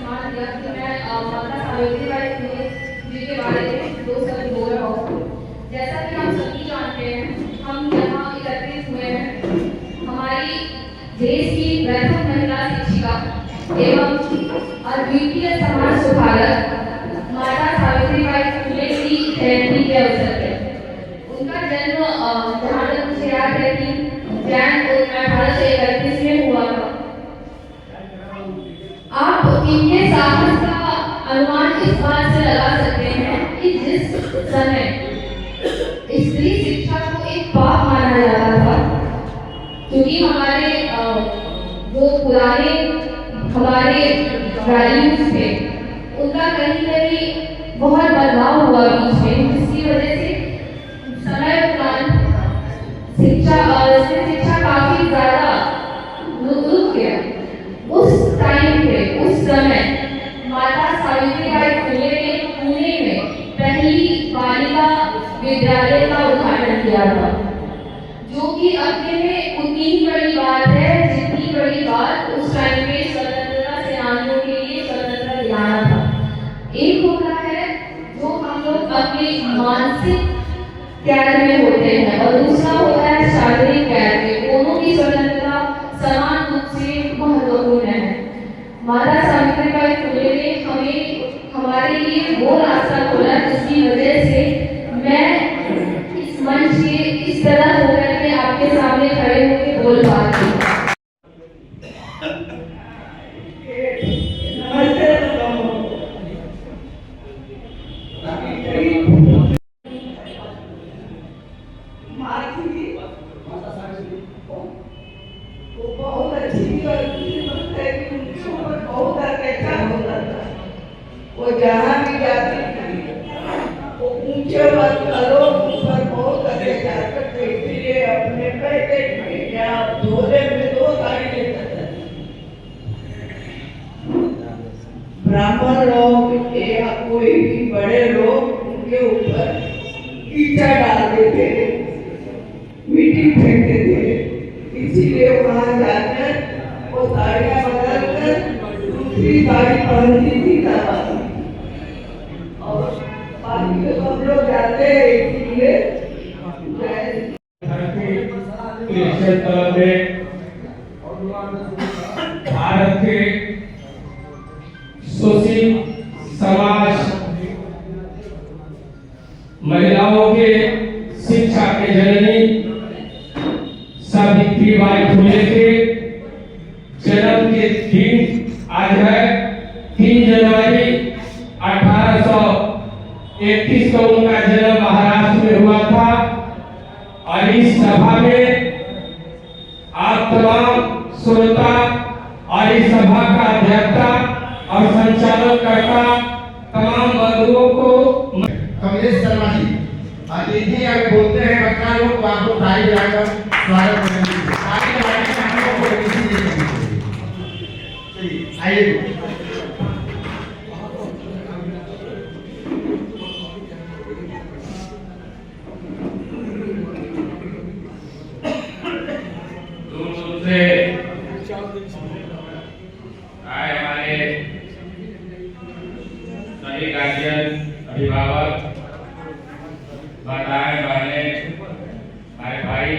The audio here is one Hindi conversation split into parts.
सम्मान दिया कि मैं माता सावित्रीबाई फुले जी के बारे में दो शब्द बोल रहा हूँ। जैसा कि हम सभी जानते हैं, हम यहाँ एकत्रित हुए हैं हमारी देश की प्रथम महिला शिक्षिका एवं अद्वितीय समाज सुधारक माता सावित्रीबाई फुले की जयंती के अवसर पर। उनका जन्म जहाँ तक मुझे याद है कि जैन 1831 में हुआ था। आप इनके साहस का अनुमान इस बात से लगा सकते हैं कि जिस समय स्त्री शिक्षा को एक पाप माना जाता था, क्योंकि हमारे जो पुराने हमारे वैल्यूज थे उनका कहीं न कहीं बहुत बदलाव हुआ बीच में, जिसकी वजह से समय उपरांत शिक्षा काफी ज्यादा रुक गया। उस टाइम पे उस समय माता सावित्रीबाई फुले ने पुणे में पहली बालिका विद्यालय का उद्घाटन किया था, जो कि अपने में उतनी ही बड़ी बात है जितनी बड़ी बात उस टाइम पे स्वतंत्रता सेनानियों के लिए स्वतंत्रता दिलाना था। एक होता है जो हम लोग अपने मानसिक कैद में होते हैं और दूसरा होता है शारीरिक कैद में। दोनों की स्वतंत्रता समान रूप से महत्वपूर्ण है। माता सावित्रीबाई फुले ने हमें हमारे लिए वो रास्ता खोला जिसकी वजह से मैं इस मंच के इस तरह होकर के आपके सामने खड़े होकर बोल पा रही हूँ। बहुत अच्छी बहुत अत्याचार होता था। वो जहाँ भी जाती थी वो ऊंचे मत करो, ऊपर बहुत अत्याचार करते, इसलिए अपने पैकेट में या झोले में 2 साड़ी लेकर जाती। ब्राह्मण लोग या कोई भी बड़े लोग उनके ऊपर कीचड़ डाल देते, मिट्टी फेंकते थे, इसीलिए वहां जाकर वो साड़ियाँ बदल कर दूसरी साड़ी पहनती थी और बाकी के सब लोग जाते हैं। इसीलिए भारत के शोषित समाज महिलाओं के शिक्षा के जननी सावित्रीबाई फुले के जन्म के दिन आज है 3 जनवरी 1831 को उनका जन्म महाराष्ट्र में हुआ था। और इस सभा में आप तमाम श्रोता और इस सभा का अध्यक्षता और संचालन करता तमाम बंधुओं को कमलेश शर्मा जी अतिथि अगर बोलते हैं बच्चा लोग तो आपको ताली बजाकर स्वागत करेंगे। ताली बजाने से हम लोग को खुशी देंगे। चलिए आइए। दूर से आए हमारे सभी गार्जियन, अभिभावक, माताएं, बहनें, हमारे भाई,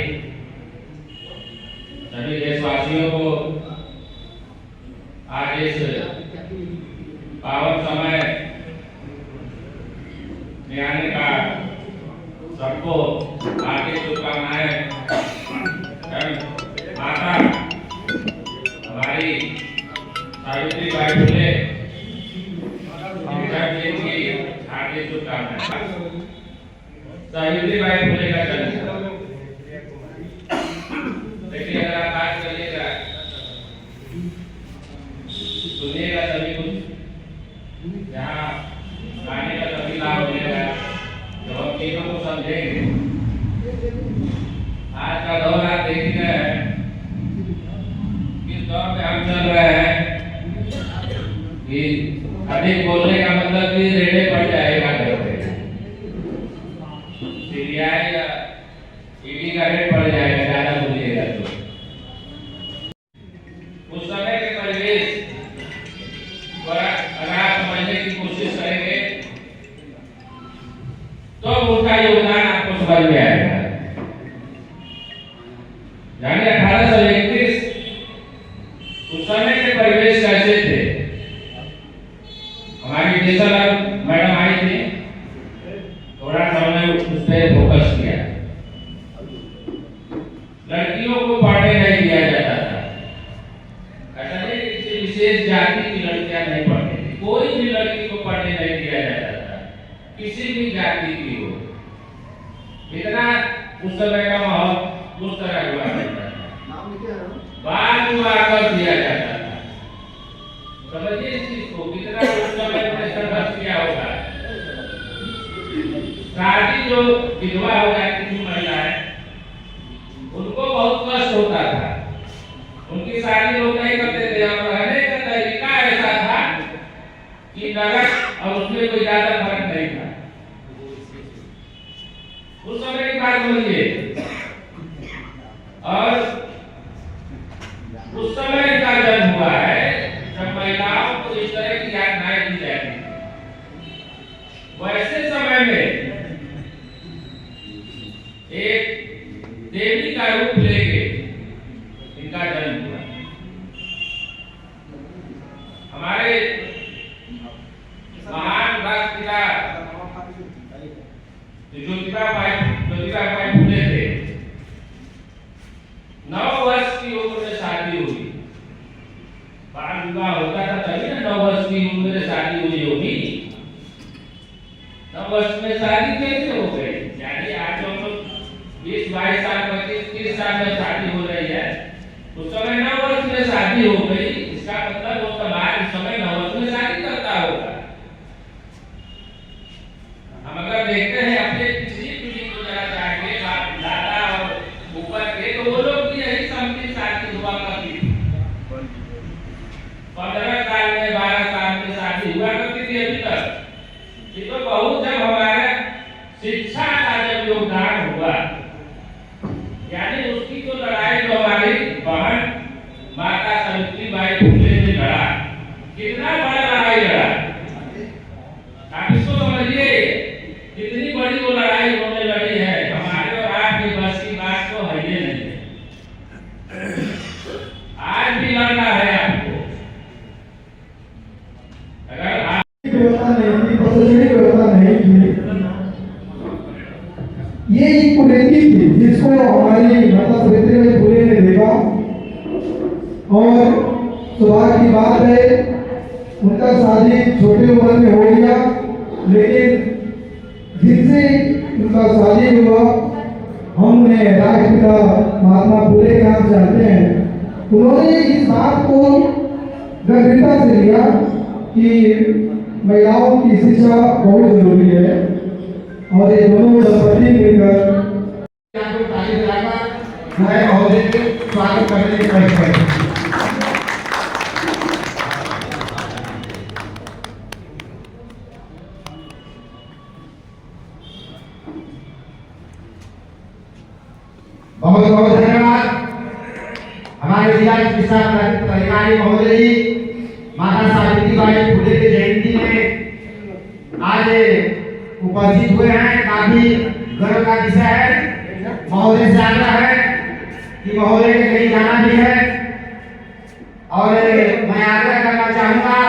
सभी देशवासियों को आज इस पावन समय में आने का सबको हार्दिक शुभकामनाएं। माता हमारी सावित्रीबाई फुले की हार्दिक शुभकामनाएं। सावित्रीबाई फुले का जन्म देखिए, अगर आप बात करिएगा सुनिएगा सभी कुछ, यहाँ आने का सभी लाभ मिलेगा जब हम चीजों को समझेंगे। आज का दौर आप देख रहे हैं, किस दौर में हम चल रहे हैं कि अधिक बोलने का मतलब कि रेड़े पड़ जाएगा घर पे, सीरियाई या ईडी का रेट पड़ जाएगा ज्यादा बोलिएगा तो। उस समय के परिवेश समझ में आएगा। यानी 1831 उस समय के परिवेश कैसे थे। हमारी देशर मैडम आई थी, थोड़ा सा हमने उस पर फोकस किया। लड़कियों को पढ़ने नहीं दिया जाता था। ऐसा नहीं कि किसी विशेष जाति की लड़कियां नहीं पढ़ती थी, कोई भी लड़की को पढ़ने नहीं दिया जाता था, किसी भी जाति की हो। इतना उस समय का माहौल उस तरह हुआ करता था। बाल विवाह कर दिया जाता था। समझिए इस चीज को, कितना उस समय में संघर्ष किया होगा। शादी जो विधवा हो जाती थी महिलाएं, उनको बहुत कष्ट होता था। उनकी शादी लोग नहीं करते थे और रहने का तरीका ऐसा था कि नरक और उसमें कोई ज्यादा फर्क नहीं था। उस समय की बात समझिए। और उस समय का जन्म हुआ है जब महिलाओं को इस तरह की यातनाएं दी जाती थी। वैसे समय में एक देवी का रूप लेके इनका जन्म हुआ। हमारे महान राष्ट्रपिता ज्योतिबा फूले थे। 9 वर्ष की उम्र में शादी हुई। बाल विवाह होता था तभी ना 9 वर्ष की उम्र में शादी हुई होगी। 9 वर्ष में शादी कैसे हो गई? यानी आज हम लोग 20-22 साल 25-30 साल में शादी हो रही है, उस समय 9 वर्ष में शादी हो गई। इसका मतलब वो समाज इस समय 9 वर्ष में शादी करता होगा। हम अगर देखते हैं अपने पिछली पीढ़ी को जरा जाएंगे, दादा और ऊपर के, तो वो लोग भी यही समझी शादी हुआ करती थी। 15 साल में 12 साल में शादी हुआ करती थी अभी तक। ये तो बहुत जब हमारे शिक्षा का जब योगदान हुआ, यानी उसकी जो लड़ाई जो हमारी बहन माता सावित्रीबाई फुले ने लड़ा, कितना बड़ा लड़ाई लड़ा। आप इसको समझिए, कितनी बड़ी वो लड़ाई उन्होंने लड़ी है। हमारे और आपकी बस की बात तो है ही नहीं। आज भी लड़ना है आपको। अगर आप व्यवस्था नहीं थी, प्रशासनिक व्यवस्था नहीं थी, ये एक कुरीति थी जिसको हमारी माता सावित्रीबाई फुले ने देखा। और सौभाग्य की बात है, उनका शादी छोटी उम्र में हो गया, लेकिन जिनसे उनका शादी हुआ, हमने राष्ट्रपिता महात्मा फुले का नाम जानते हैं। उन्होंने इस बात को गंभीरता से लिया कि महिलाओं की शिक्षा बहुत जरूरी है, और ये दोनों दंपति मिलकर ताली बजाकर मैं महोदय के स्वागत करने की कोशिश करें। बहुत बहुत धन्यवाद। हमारे जिला चिकित्सा अधिकारी महोदय जी माता सावित्रीबाई फुले की जयंती में आज उपस्थित हुए हैं। काफी गर्व का विषय है। महोदय से आग्रह है कि महोदय के कहीं जाना भी है, और मैं आग्रह करना चाहूंगा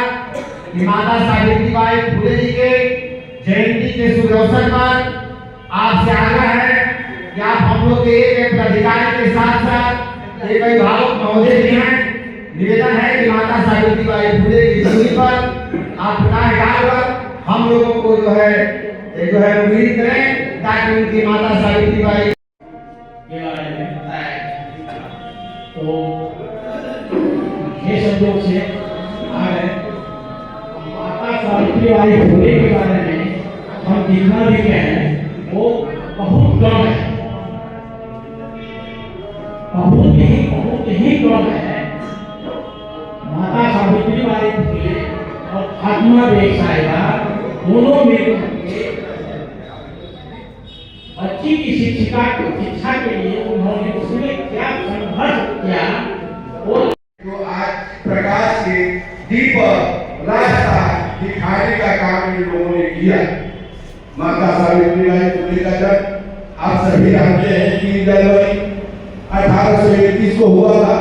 कि माता सावित्रीबाई फुले जी के जयंती के शुभ अवसर पर आपसे आग्रह है कि आप हम लोग के एक अधिकारी के साथ साथ एक अभिभावक महोदय भी हैं। निवेदन है कि माता सावित्रीबाई फुले की जयंती पर आप प्रकाश डालकर हम लोगों को जो है उम्मीद करें, ताकि उनकी माता सावित्रीबाई के बारे में बताया। तो ये संयोग से माता सावित्रीबाई फुले के बारे में हम जितना भी कहें वो बहुत कम है, बहुत ही कम है। माता सावित्रीबाई फुले और फातिमा बेग साहिबा दोनों मिलकर बच्ची की शिक्षा के लिए उन्होंने उसमें क्या संघर्ष किया, वो जो आज प्रकाश के दीपक रास्ता दिखाने का काम इन लोगों ने किया। माता सावित्रीबाई फुले का जन्म आप सभी जानते हैं 3 जनवरी 1821 को हुआ था।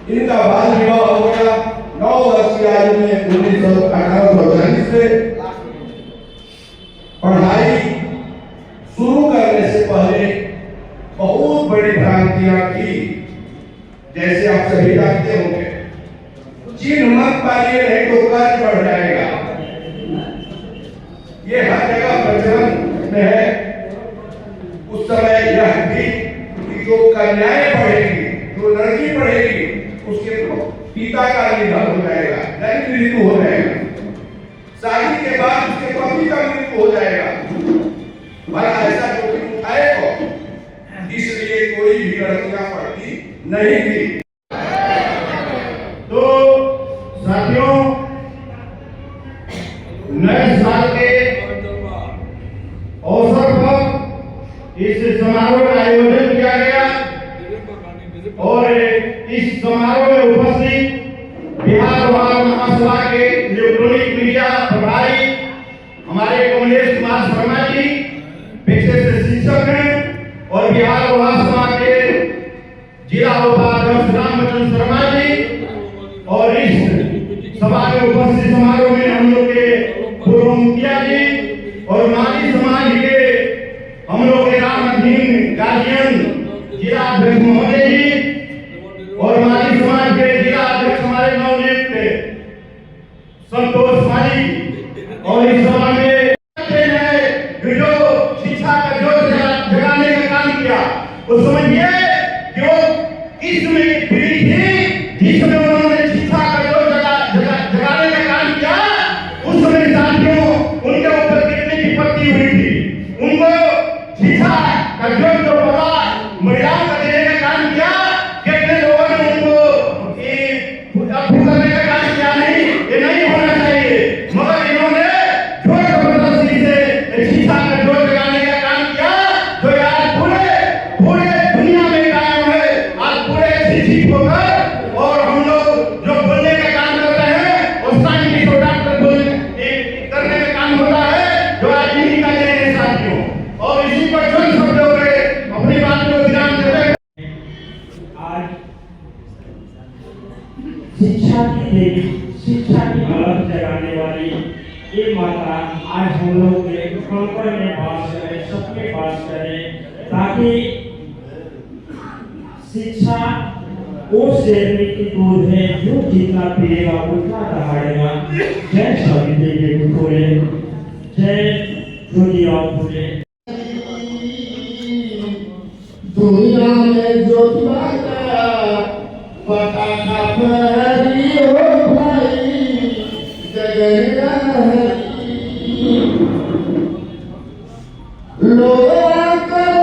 इनका बाल विवाह हो गया 9 वर्ष की आयु में 1840 से। पढ़ाई शुरू करने से पहले बहुत बड़ी भ्रांतियां थी, जैसे आप सभी जानते होंगे, चिन्ह मत पाइए नहीं तो कर्ज बढ़ जाएगा। ये हर जगह प्रचलन में है। उस समय यह थी कि जो कन्याएं पढ़ेगी, जो लड़की पढ़ेगी, उसके पिता का निधन हो जाएगा, यानी मृत्यु हो जाएगा। शादी के बाद उसके पति का मृत्यु हो जाएगा। भला ऐसा जोखिम उठाए तो इसलिए कोई भी लड़कियां पढ़ती नहीं थी। तो साथियों, नए साल के अवसर पर इस समारोह का आयोजन किया गया और इस समारोह में उपस्थित बिहार वार महासभा के इलेक्ट्रॉनिक मीडिया प्रभारी हमारे कमलेश कुमार शर्मा जी, पेशे से शिक्षक हैं, और बिहार महासभा के जिला उपाध्यक्ष रामचंद्र शर्मा जी, और इस सभा में उपस्थित समारोह में हम लोग के पूर्व मुखिया जी और माली समाज के हम लोग के राम अधीन गार्जियन जिला अध्यक्ष महोदय जी और माली समाज के जिला अध्यक्ष हमारे नवनियुक्त संतोष माली। और इस सभा में जो शिक्षा का जोर जगाने का काम किया, वो समझिए कि वो इसमें पीढ़ी थी जिसमें उन्होंने शिक्षा का जोर जगाने का काम किया। उस समय साथियों उनके ऊपर कितनी विपत्ति हुई थी, उनको शिक्षा का जोर जो पड़ा महिलाओं का देने का काम किया। कितने लोगों ने उनको करने का काम किया। नहीं, ये नहीं होना चाहिए, मगर इन्होंने जोर जबरदस्ती से शिक्षा का जोर जगाने का काम किया, जो आज पूरे दुनिया में कायम है। आज पूरे शिक्षित होकर और हम लोग जो बोलने का काम करते हैं और साइंटिस्ट और डॉक्टर करने का काम होता है, जो आज इन्हीं का देन है साथियों। और इसी पर चंद शब्दों में अपनी बात को विराम देते हैं। आज शिक्षा की देवी, शिक्षा की अलग जगाने वाली ये माता आज हम लोग के कल्पना में वास करे, सबके पास करे, ताकि शिक्षा वो शेरनी की दूध है जो जितना पिएगा उतना दहाड़ेगा। जय सावित्री देवी फूले, जय ज्योतिराव फूले। दुनिया में जो पटाखा भरी हो भाई लोग करे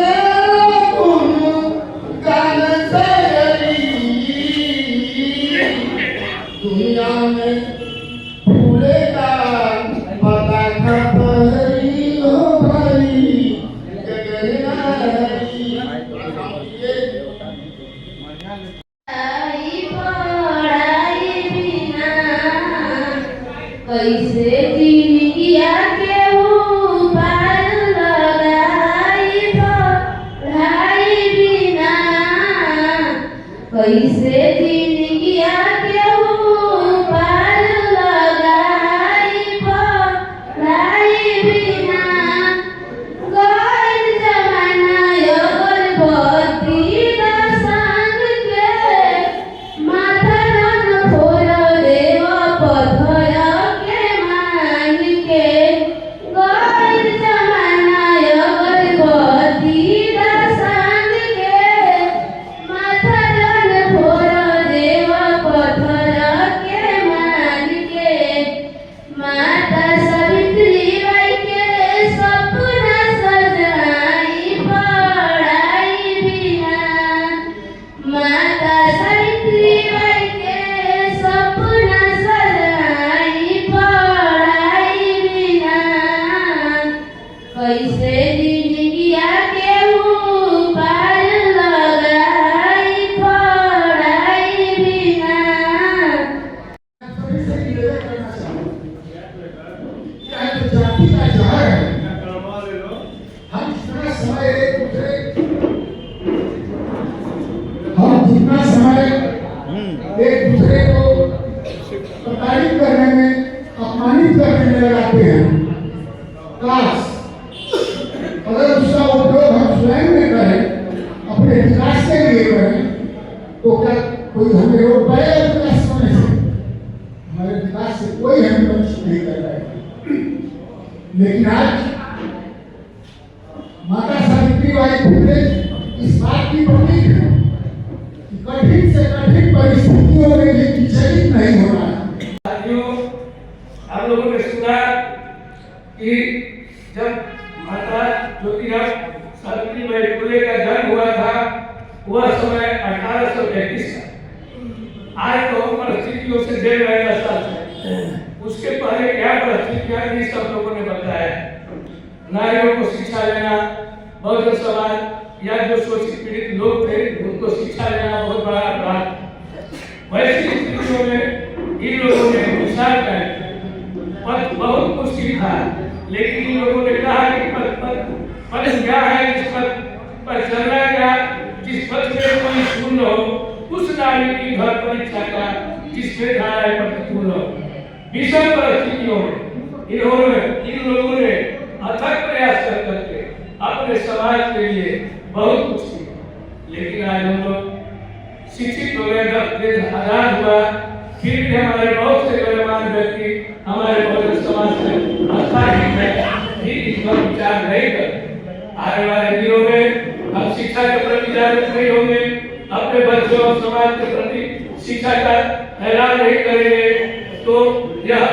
गान दुनिया में फूलेगा पटाखा भरी हो भाई कैसे जिंदगिया के पार लगाई पढ़ाई बिना, कैसे जिंदगिया के पार लगाई पढ़ाई बिना। गैर जमाना अगरबत्ती का संग के माथा न फोड़ देव पत्थर के मान के। एक दूसरे को प्रताड़ित करने में, अपमानित करने में लगाते हैं। काश अगर उसका उपयोग हम स्वयं में करें, अपने विकास के लिए करें, तो क्या कोई हमें रोक पाएगा विकास होने से? हमारे विकास से कोई हमें वंचित नहीं कर पाएगा। लेकिन आज माता सावित्रीबाई फुले इस बात की प्रतीक है कि कठिन से कठिन परिस्थितियों में भी विचलित नहीं होना है। साथियों, आप लोगों ने सुना कि जब माता ज्योतिराव सावित्रीबाई फुले का जन्म हुआ था, वह समय 1833 था। आज तो हम परिस्थितियों से 1.5 साल से, उसके पहले क्या परिस्थितियां थी सब लोगों ने बताया। नारियों को शिक्षा लेना, बहुजन समाज या जो शोषित पीड़ित लोग थे उनको शिक्षा लेना बहुत बड़ा अपराध। वैसी स्थितियों में इन लोगों ने विचार किया, पद बहुत मुश्किल था, लेकिन इन लोगों ने कहा कि पद क्या है, जिस पद पर चलना क्या, जिस पद में कोई शून्य हो, उस नारी की घर परीक्षा का जिसमें धाराएं प्रतिकूल हो। विषम परिस्थितियों में इन लोगों ने अथक प्रयास करके अपने समाज के लिए बहुत कुछ किया। लेकिन आज हम लोग शिक्षित हो गए, देश आजाद हुआ, फिर भी हमारे बहुत से गणमान्य व्यक्ति हमारे बहुजन समाज से आस्थाहीन है, भी इस पर विचार नहीं करते। आने वाले दिनों में हम शिक्षा के प्रति जागरूक नहीं होंगे, अपने बच्चों और समाज के प्रति शिक्षा का ऐलान नहीं करेंगे, तो यह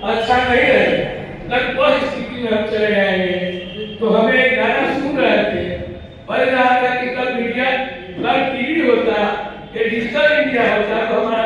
अच्छा नहीं रहेगा। अगर कोई स्थिति में हम चले जाएंगे तो हमें एक गाना सुन रहे थे, पहले रहा था कि कल मीडिया, कल टीवी होता, ये डिजिटल इंडिया होता तो हमारा